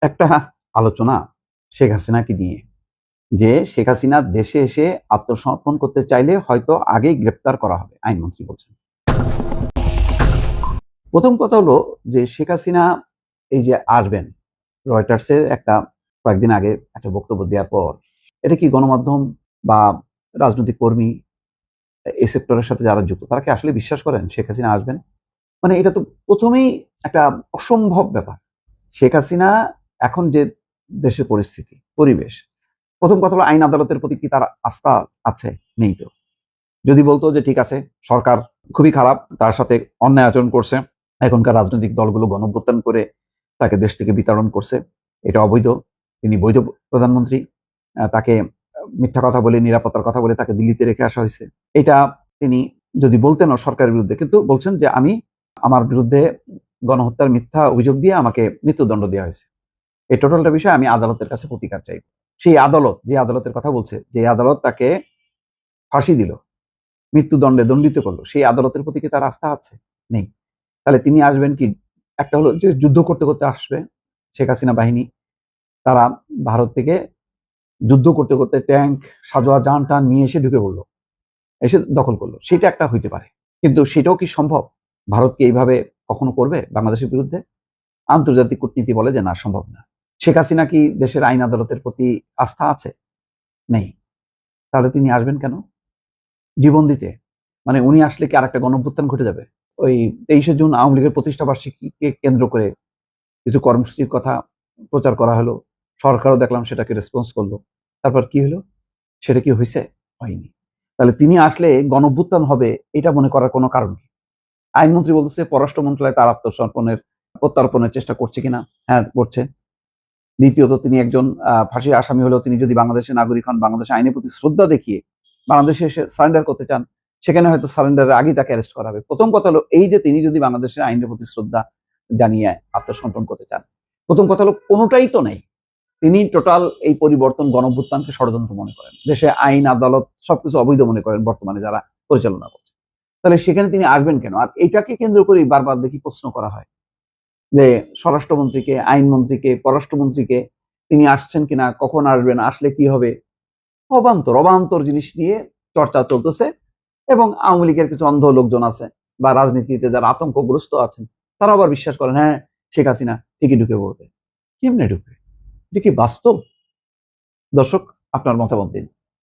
একটা আলোচনা শেখ হাসিনাকে নিয়ে, যে শেখ হাসিনা দেশে এসে আত্মসমর্পণ করতে চাইলে হয়তো আগেই গ্রেপ্তার করা হবে, আইনমন্ত্রী বলছেন। প্রথম কথা হলো যে শেখ হাসিনা এই যে আসবেন, রয়টার্সের একটা কয়েকদিন আগে একটা বক্তব্য দেওয়ার পর, এটা কি গণমাধ্যম বা রাজনৈতিক কর্মী এই সেক্টরের সাথে যারা যুক্ত তারা কি আসলে বিশ্বাস করেন শেখ হাসিনা আসবেন? মানে এটা তো প্রথমেই একটা অসম্ভব ব্যাপার। শেখ হাসিনা এখন যে দেশের পরিস্থিতি পরিবেশ, প্রথম কথা হলো আইন আদালতের প্রতি কি তার আস্থা আছে? নেই তো। যদি বলতো যে ঠিক আছে, সরকার খুবই খারাপ, তার সাথে অন্যায় আচরণ করছে, এখনকার রাজনৈতিক দলগুলো গণঅভ্যুত্থান করে তাকে দেশ থেকে বিতাড়ন করছে, এটা অবৈধ, তিনি বৈধ প্রধানমন্ত্রী, তাকে মিথ্যা কথা বলে, নিরাপত্তার কথা বলে তাকে দিল্লিতে রেখে আসা হয়েছে, এটা তিনি যদি বলতেন সরকারের বিরুদ্ধে, কিন্তু বলছেন যে আমি আমার বিরুদ্ধে গণহত্যার মিথ্যা অভিযোগ দিয়ে আমাকে মৃত্যুদণ্ড দেওয়া হয়েছে, এই টোটালটা বিষয়ে আমি আদালতের কাছে প্রতিকার চাই। সেই আদালত, যে আদালতের কথা বলছে, যে আদালত তাকে ফাঁসি দিল, মৃত্যুদণ্ডে দণ্ডিত করলো, সেই আদালতের প্রতি কি তার আস্থা আছে? নেই। তাহলে তিনি আসবেন কি? একটা হলো যে যুদ্ধ করতে করতে আসবে শেখ হাসিনা বাহিনী, তারা ভারত থেকে যুদ্ধ করতে করতে ট্যাঙ্ক, সাজোয়া যান টান নিয়ে এসে ঢুকে পড়লো, এসে দখল করলো, সেটা একটা হইতে পারে, কিন্তু সেটাও কি সম্ভব? ভারত কি এইভাবে কখনো করবে বাংলাদেশের বিরুদ্ধে? আন্তর্জাতিক কূটনীতি বলে যে না, সম্ভব না। শেখ হাসিনা কি দেশের আইন আদালতের প্রতি আস্থা আছে? নেই। তাহলে তিনি আসবেন কেন? জীবন দিতে? মানে উনি আসলে কি আরেকটা গণঅভ্যুত্থান ঘটে যাবে? ওই 23শে জুন আওয়ামী লীগের প্রতিষ্ঠা বার্ষিকীকে কেন্দ্র করে কিছু কর্মসূচির কথা প্রচার করা হলো, সরকারও দেখলাম সেটাকে রেসপন্স করলো, তারপর কি হলো? সেটা কি হয়েছে? হয়নি। তাহলে তিনি আসলে গণঅভ্যুত্থান হবে এটা মনে করার কোনো কারণ কি? আইনমন্ত্রী বলতেছে পররাষ্ট্র মন্ত্রণালয় তার আত্মসমর্পণের প্রত্যার্পণের চেষ্টা করছে কিনা? হ্যাঁ, করছে। দ্বিতীয়ত, তিনি একজন ফাঁসির আসামি হলেও তিনি যদি বাংলাদেশের নাগরিক হন, বাংলাদেশের আইনের প্রতি শ্রদ্ধা দেখিয়ে বাংলাদেশে এসে সারেন্ডার করতে চান, সেখানে হয়তো সারেন্ডারের আগেই তাকে অ্যারেস্ট করা হবে। প্রথম কথা হলো এই যে তিনি যদি বাংলাদেশের আইনের প্রতি শ্রদ্ধা জানিয়ে আত্মসমর্পণ করতে চান, প্রথম কথা হলো কোনোটাই তো নেই। তিনি টোটাল এই পরিবর্তন গণঅভ্যুত্থানকে ষড়যন্ত্র মনে করেন, দেশে আইন আদালত সবকিছু অবৈধ মনে করেন বর্তমানে যারা পরিচালনা করছে। তাহলে সেখানে তিনি আসবেন কেন? আর এটাকে কেন্দ্র করেই বারবার দেখি প্রশ্ন করা হয় যে স্বরাষ্ট্রমন্ত্রীকে, আইনমন্ত্রীকে, পররাষ্ট্রমন্ত্রীকে, তিনি আসছেন কিনা, কখন আসবেন, আসলে কি হবে, অবান্তর অবান্তর জিনিস নিয়ে চর্চা চলতেছে। এবং আওয়ামী লীগের কিছু অন্ধ লোকজন আছে বা রাজনীতিতে যারা আতঙ্কগ্রস্ত আছেন, তারা আবার বিশ্বাস করেন হ্যাঁ, শেখ হাসিনা ঠিকই ঢুকে পড়বে। কেমনে ঢুকবে? এটা কি বাস্তব? দর্শক, আপনার মতামত দিন।